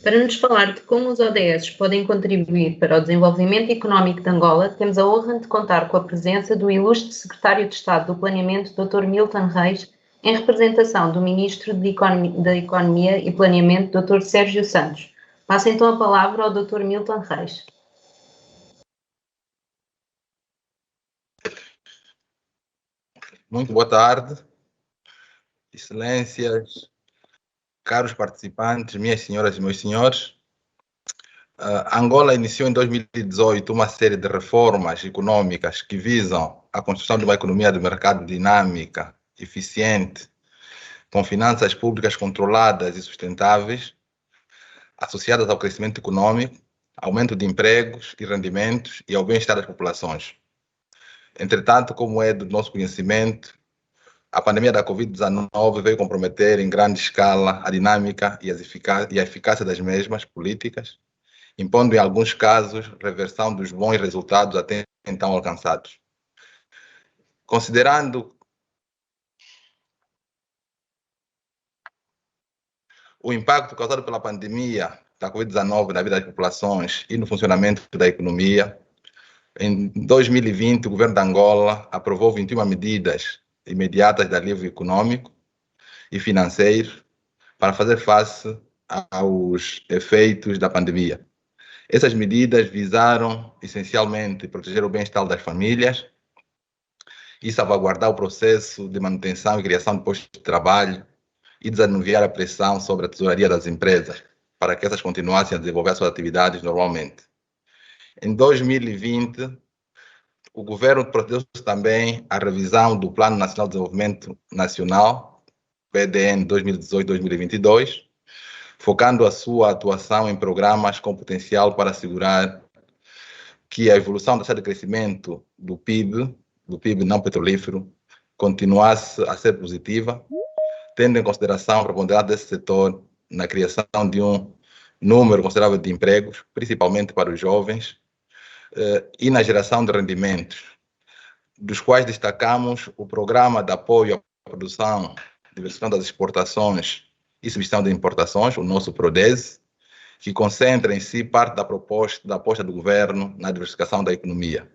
Para nos falar de como os ODS podem contribuir para o desenvolvimento económico de Angola, temos a honra de contar com a presença do ilustre Secretário de Estado do Planeamento, Dr. Milton Reis, em representação do Ministro da Economia e Planeamento, Dr. Sérgio Santos. Passo então a palavra ao Dr. Milton Reis. Muito boa tarde, excelências, caros participantes, minhas senhoras e meus senhores. Angola iniciou em 2018 uma série de reformas econômicas que visam a construção de uma economia de mercado dinâmica, eficiente, com finanças públicas controladas e sustentáveis, associadas ao crescimento econômico, aumento de empregos e rendimentos e ao bem-estar das populações. Entretanto, como é do nosso conhecimento, a pandemia da Covid-19 veio comprometer em grande escala a dinâmica e a eficácia das mesmas políticas, impondo em alguns casos reversão dos bons resultados até então alcançados. Considerando o impacto causado pela pandemia da Covid-19 na vida das populações e no funcionamento da economia, em 2020 o governo de Angola aprovou 21 medidas imediatas de alívio econômico e financeiro para fazer face aos efeitos da pandemia. Essas medidas visaram, essencialmente, proteger o bem-estar das famílias e salvaguardar o processo de manutenção e criação de postos de trabalho e desanuviar a pressão sobre a tesouraria das empresas, para que essas continuassem a desenvolver suas atividades normalmente. Em 2020, o governo procedeu também à revisão do Plano Nacional de Desenvolvimento Nacional, PDN 2018-2022, focando a sua atuação em programas com potencial para assegurar que a evolução da taxa de crescimento do PIB não petrolífero, continuasse a ser positiva, tendo em consideração a preponderância desse setor na criação de um número considerável de empregos, principalmente para os jovens, e na geração de rendimentos, dos quais destacamos o Programa de Apoio à Produção, Diversificação das Exportações e Substituição de Importações, o nosso PRODESE, que concentra em si parte da aposta do governo na diversificação da economia.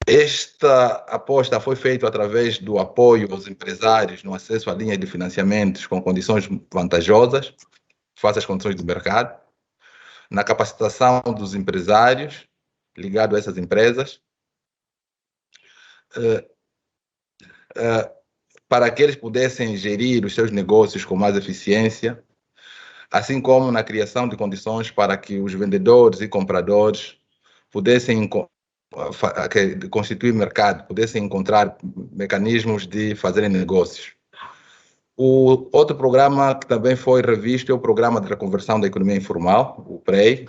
Esta aposta foi feita através do apoio aos empresários no acesso a linhas de financiamentos com condições vantajosas, face às condições do mercado, na capacitação dos empresários ligados a essas empresas, para que eles pudessem gerir os seus negócios com mais eficiência, assim como na criação de condições para que os vendedores e compradores pudessem constituir mercado, pudessem encontrar mecanismos de fazerem negócios. O outro programa que também foi revisto é o Programa de Reconversão da Economia Informal, o PREI.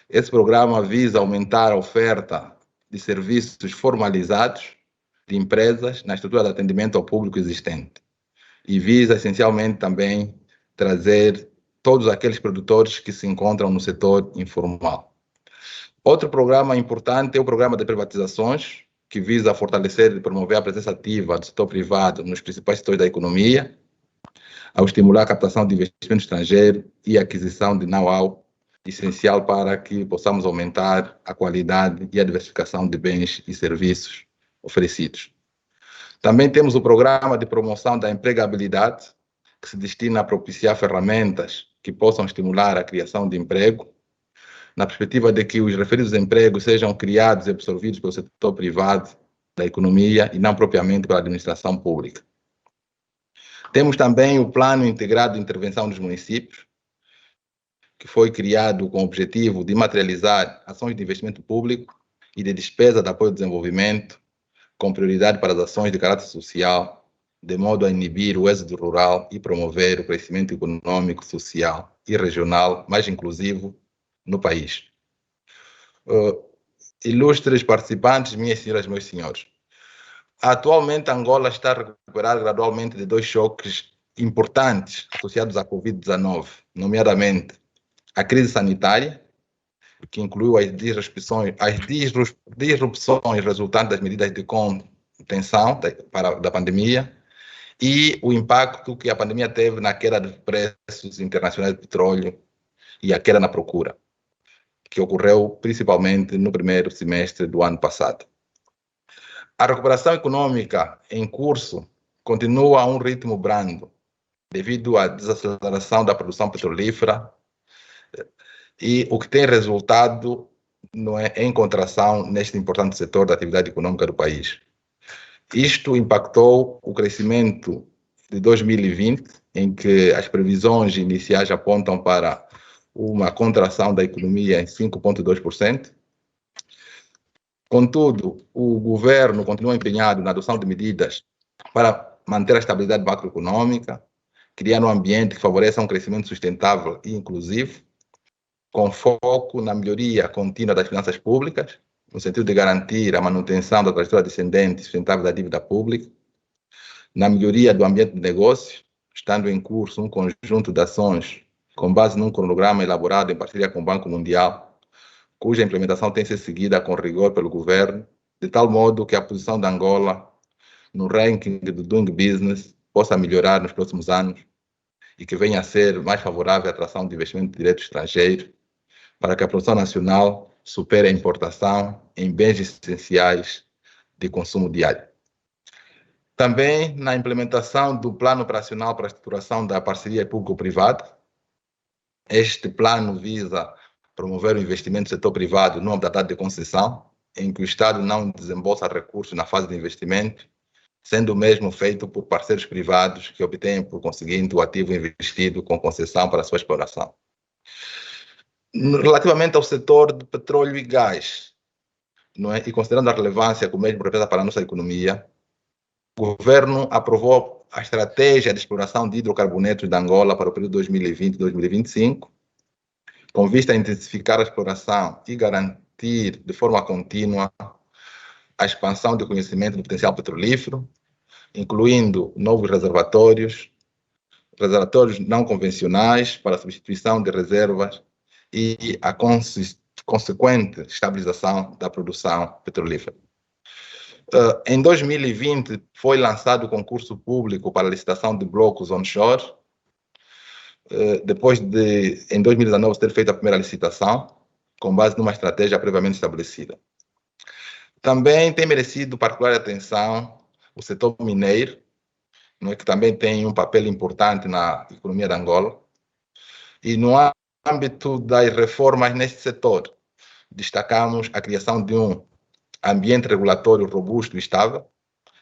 Esse programa visa aumentar a oferta de serviços formalizados de empresas na estrutura de atendimento ao público existente e visa essencialmente também trazer todos aqueles produtores que se encontram no setor informal. Outro programa importante é o Programa de Privatizações, que visa fortalecer e promover a presença ativa do setor privado nos principais setores da economia, ao estimular a captação de investimento estrangeiro e a aquisição de know-how, essencial para que possamos aumentar a qualidade e a diversificação de bens e serviços oferecidos. Também temos o Programa de Promoção da Empregabilidade, que se destina a propiciar ferramentas que possam estimular a criação de emprego, na perspectiva de que os referidos empregos sejam criados e absorvidos pelo setor privado da economia e não propriamente pela administração pública. Temos também o Plano Integrado de Intervenção dos Municípios, que foi criado com o objetivo de materializar ações de investimento público e de despesa de apoio ao desenvolvimento, com prioridade para as ações de caráter social, de modo a inibir o êxodo rural e promover o crescimento econômico, social e regional mais inclusivo no país. Ilustres participantes, minhas senhoras e meus senhores, atualmente Angola está a recuperar gradualmente de dois choques importantes associados à Covid-19, nomeadamente a crise sanitária, que incluiu as disrupções resultantes das medidas de contenção da pandemia, e o impacto que a pandemia teve na queda de preços internacionais de petróleo e a queda na procura, que ocorreu principalmente no primeiro semestre do ano passado. A recuperação econômica em curso continua a um ritmo brando, devido à desaceleração da produção petrolífera, e o que tem resultado em contração neste importante setor da atividade econômica do país. Isto impactou o crescimento de 2020, em que as previsões iniciais apontam para uma contração da economia em 5,2%. Contudo, o governo continua empenhado na adoção de medidas para manter a estabilidade macroeconômica, criar um ambiente que favoreça um crescimento sustentável e inclusivo, com foco na melhoria contínua das finanças públicas, no sentido de garantir a manutenção da trajetória descendente e sustentável da dívida pública, na melhoria do ambiente de negócios, estando em curso um conjunto de ações com base num cronograma elaborado em parceria com o Banco Mundial, cuja implementação tem sido seguida com rigor pelo governo, de tal modo que a posição de Angola no ranking do Doing Business possa melhorar nos próximos anos e que venha a ser mais favorável à atração de investimento direto estrangeiro, para que a produção nacional supere a importação em bens essenciais de consumo diário. Também na implementação do Plano Operacional para a Estruturação da Parceria Público-Privada. Este plano visa promover o investimento do setor privado no âmbito da de concessão, em que o Estado não desembolsa recursos na fase de investimento, sendo o mesmo feito por parceiros privados que obtêm, por conseguinte, o ativo investido com concessão para a sua exploração. Relativamente ao setor de petróleo e gás, não é? E considerando a relevância que o mesmo representa para a nossa economia, o governo aprovou a estratégia de exploração de hidrocarbonetos de Angola para o período 2020-2025, com vista a intensificar a exploração e garantir de forma contínua a expansão do conhecimento do potencial petrolífero, incluindo novos reservatórios não convencionais para a substituição de reservas e a consequente estabilização da produção petrolífera. Em 2020, foi lançado o concurso público para a licitação de blocos onshore, depois de, em 2019, ter feito a primeira licitação, com base numa estratégia previamente estabelecida. Também tem merecido particular atenção o setor mineiro, não é, que também tem um papel importante na economia de Angola. E no âmbito das reformas neste setor, destacamos a criação de um ambiente regulatório robusto e estável,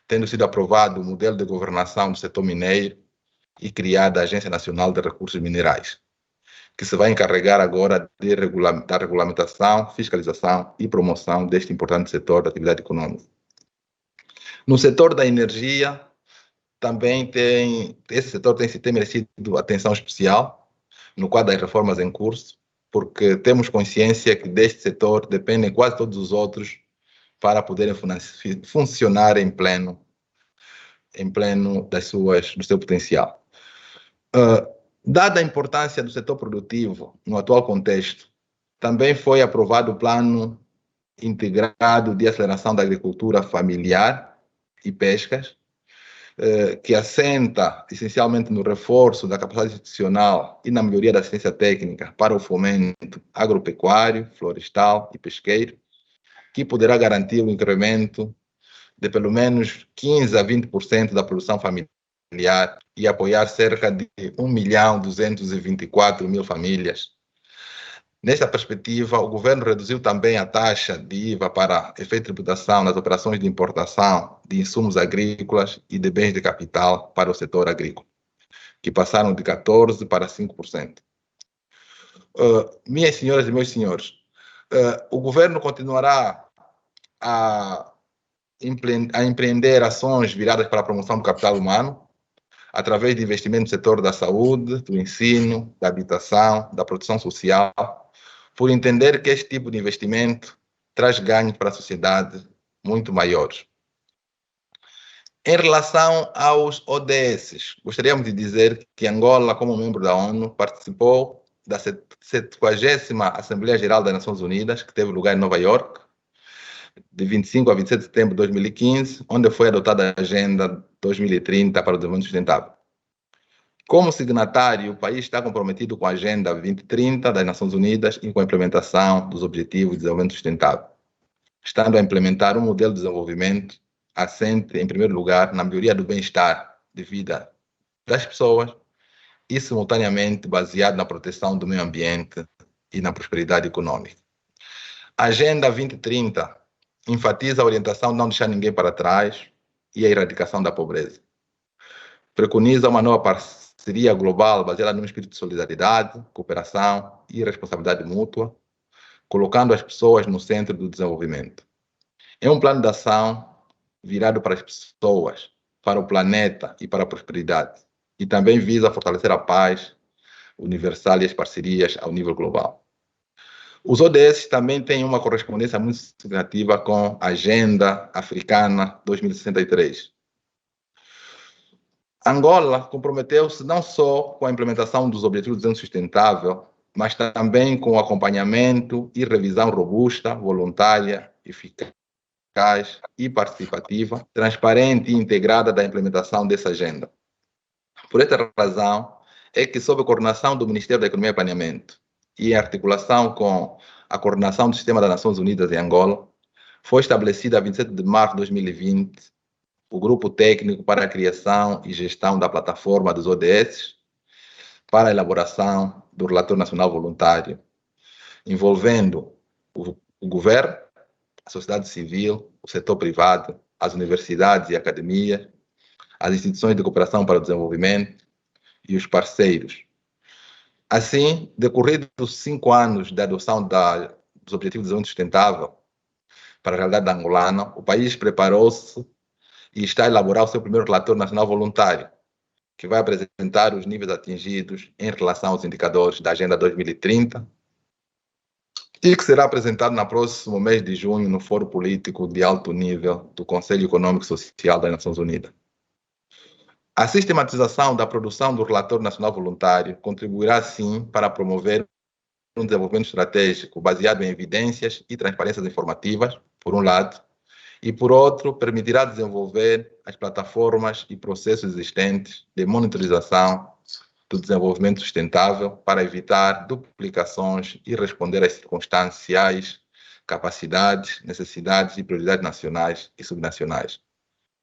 tendo sido aprovado o modelo de governação do setor mineiro e criada a Agência Nacional de Recursos Minerais, que se vai encarregar agora da regulamentação, fiscalização e promoção deste importante setor da atividade econômica. No setor da energia, também esse setor tem merecido atenção especial no quadro das reformas em curso, porque temos consciência que deste setor dependem quase todos os outros para poderem funcionar em pleno do seu potencial. Dada a importância do setor produtivo no atual contexto, também foi aprovado o Plano Integrado de Aceleração da Agricultura Familiar e Pescas, que assenta essencialmente no reforço da capacidade institucional e na melhoria da assistência técnica para o fomento agropecuário, florestal e pesqueiro, que poderá garantir o incremento de pelo menos 15% a 20% da produção familiar e apoiar cerca de 1.224.000 famílias. Nesta perspectiva, o governo reduziu também a taxa de IVA para efeito de tributação nas operações de importação de insumos agrícolas e de bens de capital para o setor agrícola, que passaram de 14% para 5%. Minhas senhoras e meus senhores, o governo continuará a empreender ações viradas para a promoção do capital humano, através de investimento no setor da saúde, do ensino, da habitação, da proteção social, por entender que este tipo de investimento traz ganhos para a sociedade muito maiores. Em relação aos ODS, gostaríamos de dizer que Angola, como membro da ONU, participou da 70ª Assembleia Geral das Nações Unidas, que teve lugar em Nova York, de 25 a 27 de setembro de 2015, onde foi adotada a Agenda 2030 para o Desenvolvimento Sustentável. Como signatário, o país está comprometido com a Agenda 2030 das Nações Unidas e com a implementação dos Objetivos de Desenvolvimento Sustentável, estando a implementar um modelo de desenvolvimento assente, em primeiro lugar, na melhoria do bem-estar de vida das pessoas e, simultaneamente, baseado na proteção do meio ambiente e na prosperidade econômica. A Agenda 2030 enfatiza a orientação de não deixar ninguém para trás e a erradicação da pobreza. Preconiza uma nova parceria global baseada num espírito de solidariedade, cooperação e responsabilidade mútua, colocando as pessoas no centro do desenvolvimento. É um plano de ação virado para as pessoas, para o planeta e para a prosperidade, e também visa fortalecer a paz universal e as parcerias ao nível global. Os ODS também têm uma correspondência muito significativa com a Agenda Africana 2063. Angola comprometeu-se não só com a implementação dos Objetivos de Desenvolvimento Sustentável, mas também com o acompanhamento e revisão robusta, voluntária, eficaz e participativa, transparente e integrada da implementação dessa agenda. Por esta razão, é que, sob a coordenação do Ministério da Economia e Planeamento e em articulação com a coordenação do Sistema das Nações Unidas em Angola, foi estabelecida a 27 de março de 2020 o Grupo Técnico para a Criação e Gestão da Plataforma dos ODS para a elaboração do Relatório Nacional Voluntário, envolvendo o governo, a sociedade civil, o setor privado, as universidades e academias, as instituições de cooperação para o desenvolvimento e os parceiros. Assim, decorridos os 5 anos da adoção dos Objetivos de Desenvolvimento Sustentável para a realidade angolana, o país preparou-se e está a elaborar o seu primeiro Relatório Nacional Voluntário, que vai apresentar os níveis atingidos em relação aos indicadores da Agenda 2030 e que será apresentado no próximo mês de junho no Fórum Político de Alto Nível do Conselho Econômico e Social das Nações Unidas. A sistematização da produção do Relatório Nacional Voluntário contribuirá, sim, para promover um desenvolvimento estratégico baseado em evidências e transparências informativas, por um lado, e, por outro, permitirá desenvolver as plataformas e processos existentes de monitorização do desenvolvimento sustentável para evitar duplicações e responder às circunstanciais capacidades, necessidades e prioridades nacionais e subnacionais,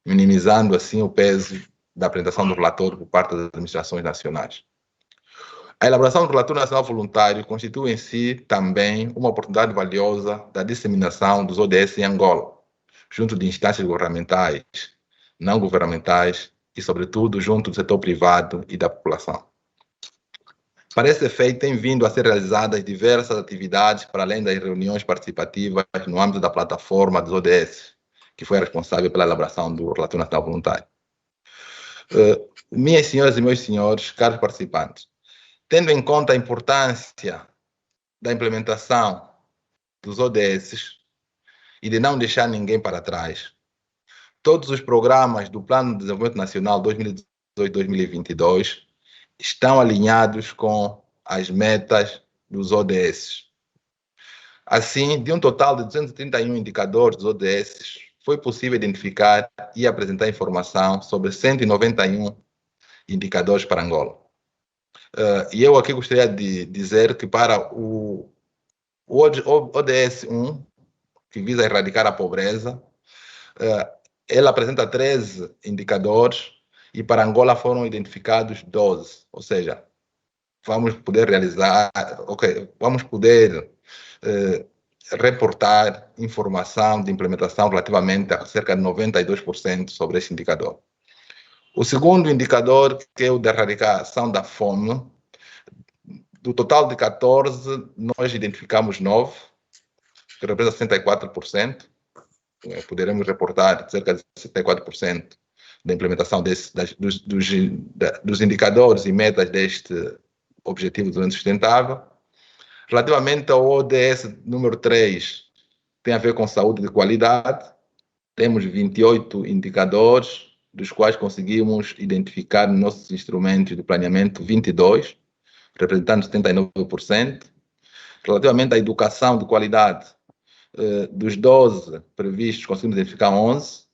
minimizando assim o peso da apresentação do relatório por parte das administrações nacionais. A elaboração do Relatório Nacional Voluntário constitui em si também uma oportunidade valiosa da disseminação dos ODS em Angola, junto de instâncias governamentais, não governamentais e, sobretudo, junto do setor privado e da população. Para esse efeito, têm vindo a ser realizadas diversas atividades para além das reuniões participativas no âmbito da plataforma dos ODS, que foi a responsável pela elaboração do Relatório Nacional Voluntário. Minhas senhoras e meus senhores, caros participantes, tendo em conta a importância da implementação dos ODS e de não deixar ninguém para trás, todos os programas do Plano de Desenvolvimento Nacional 2018-2022 estão alinhados com as metas dos ODS. Assim, de um total de 231 indicadores dos ODS, foi possível identificar e apresentar informação sobre 191 indicadores para Angola. E eu aqui gostaria de dizer que para o ODS 1, que visa erradicar a pobreza, ela apresenta 13 indicadores e para Angola foram identificados 12, ou seja, vamos poder reportar informação de implementação relativamente a cerca de 92% sobre esse indicador. O segundo indicador, que é o da erradicação da fome, do total de 14, nós identificamos 9, que representa 64%. Poderemos reportar cerca de 64% da implementação dos indicadores e metas deste Objetivo de Desenvolvimento Sustentável. Relativamente ao ODS número 3, tem a ver com saúde de qualidade. Temos 28 indicadores, dos quais conseguimos identificar nos nossos instrumentos de planeamento 22, representando 79%. Relativamente à educação de qualidade, Dos 12 previstos, conseguimos identificar 11,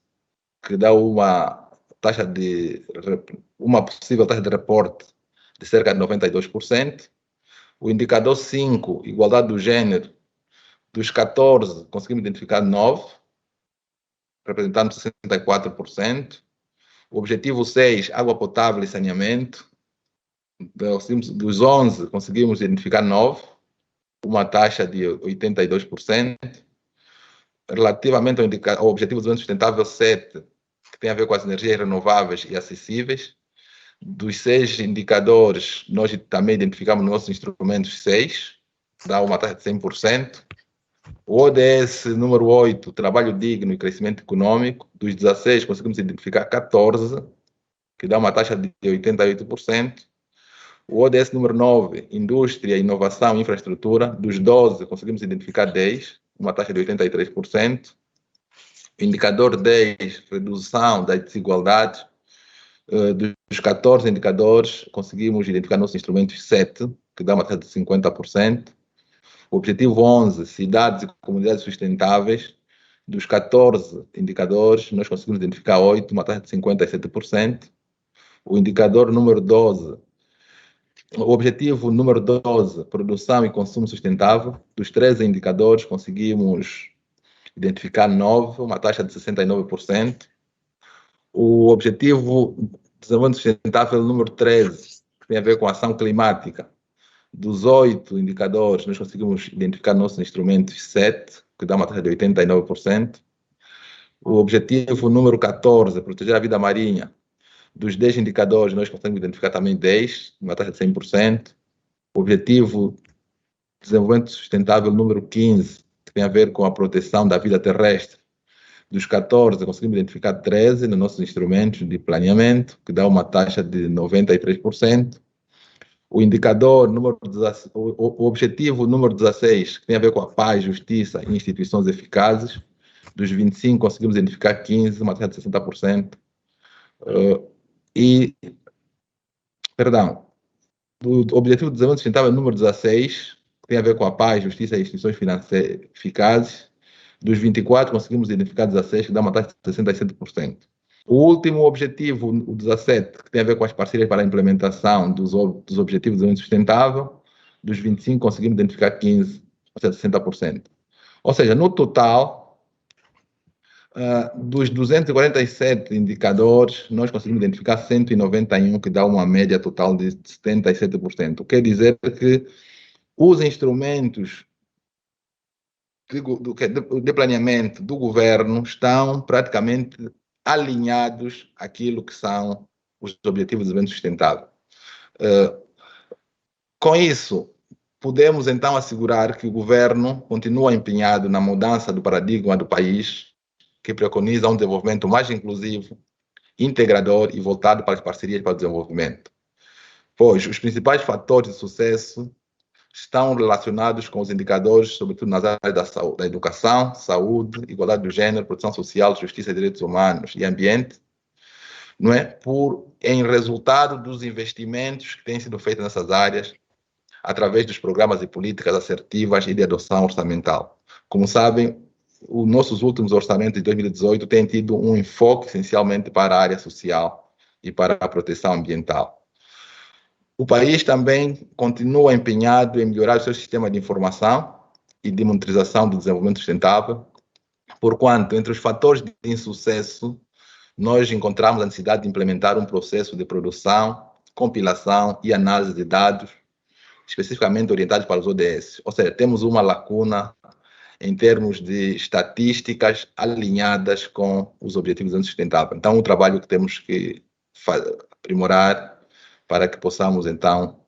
que dá uma possível taxa de reporte de cerca de 92%. O indicador 5, igualdade do gênero, dos 14, conseguimos identificar 9, representando 64%. O objetivo 6, água potável e saneamento, dos 11, conseguimos identificar 9, uma taxa de 82%. Relativamente ao objetivo de desenvolvimento sustentável 7, que tem a ver com as energias renováveis e acessíveis, dos 6 indicadores, nós também identificamos nos nossos instrumentos 6, dá uma taxa de 100%. O ODS número 8, trabalho digno e crescimento econômico, dos 16 conseguimos identificar 14, que dá uma taxa de 88%. O ODS número 9, indústria, inovação e infraestrutura, dos 12 conseguimos identificar 10, uma taxa de 83%. Indicador 10, redução das desigualdades, dos 14 indicadores, conseguimos identificar nossos instrumentos 7, que dá uma taxa de 50%. O objetivo 11, cidades e comunidades sustentáveis, dos 14 indicadores, nós conseguimos identificar 8, uma taxa de 57%. O indicador número 12, o objetivo número 12, produção e consumo sustentável, dos 13 indicadores, conseguimos identificar 9, uma taxa de 69%. O objetivo de desenvolvimento sustentável número 13, que tem a ver com a ação climática, dos 8 indicadores, nós conseguimos identificar nossos instrumentos 7, que dá uma taxa de 89%. O objetivo número 14, proteger a vida marinha, dos 10 indicadores, nós conseguimos identificar também 10, uma taxa de 100%. O objetivo de desenvolvimento sustentável número 15, que tem a ver com a proteção da vida terrestre, dos 14, conseguimos identificar 13 nos nossos instrumentos de planeamento, que dá uma taxa de 93%. O indicador número 16, o objetivo número 16, que tem a ver com a paz, justiça e instituições eficazes, dos 25 conseguimos identificar 15, uma taxa de 60%. O objetivo de desenvolvimento sustentável número 16, que tem a ver com a paz, justiça e instituições financeiras eficazes, dos 24 conseguimos identificar 16, que dá uma taxa de 67%. O último objetivo, o 17, que tem a ver com as parcerias para a implementação dos Objetivos de Desenvolvimento Sustentável, dos 25 conseguimos identificar 15, ou seja, 60%. Ou seja, no total, dos 247 indicadores, nós conseguimos identificar 191, que dá uma média total de 77%. Quer dizer que os instrumentos de planeamento do governo estão praticamente alinhados àquilo que são os Objetivos de Desenvolvimento Sustentável. Com isso, podemos então assegurar que o governo continua empenhado na mudança do paradigma do país, que preconiza um desenvolvimento mais inclusivo, integrador e voltado para as parcerias para o desenvolvimento. Pois os principais fatores de sucesso estão relacionados com os indicadores, sobretudo nas áreas da saúde, da educação, saúde, igualdade do gênero, proteção social, justiça e direitos humanos e ambiente, não é? Em resultado dos investimentos que têm sido feitos nessas áreas, através dos programas e políticas assertivas e de adoção orçamental. Como sabem, os nossos últimos orçamentos de 2018 têm tido um enfoque essencialmente para a área social e para a proteção ambiental. O país também continua empenhado em melhorar o seu sistema de informação e de monitorização do desenvolvimento sustentável, porquanto, entre os fatores de insucesso, nós encontramos a necessidade de implementar um processo de produção, compilação e análise de dados, especificamente orientados para os ODS. Ou seja, temos uma lacuna em termos de estatísticas alinhadas com os Objetivos de Desenvolvimento Sustentável. Então, um trabalho que temos que aprimorar para que possamos, então,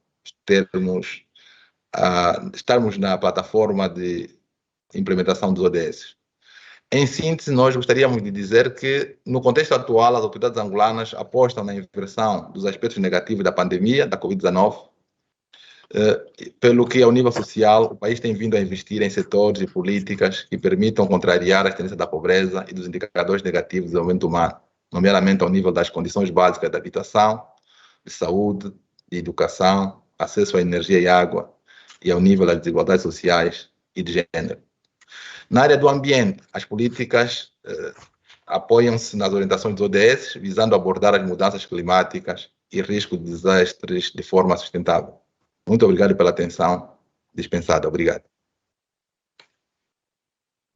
estarmos na plataforma de implementação dos ODS. Em síntese, nós gostaríamos de dizer que, no contexto atual, as autoridades angolanas apostam na inversão dos aspectos negativos da pandemia, da Covid-19, pelo que, ao nível social, o país tem vindo a investir em setores e políticas que permitam contrariar as tendências da pobreza e dos indicadores negativos do desenvolvimento humano, nomeadamente ao nível das condições básicas da habitação, de saúde, de educação, acesso à energia e água, e ao nível das desigualdades sociais e de gênero. Na área do ambiente, as políticas apoiam-se nas orientações dos ODS, visando abordar as mudanças climáticas e risco de desastres de forma sustentável. Muito obrigado pela atenção dispensada. Obrigado.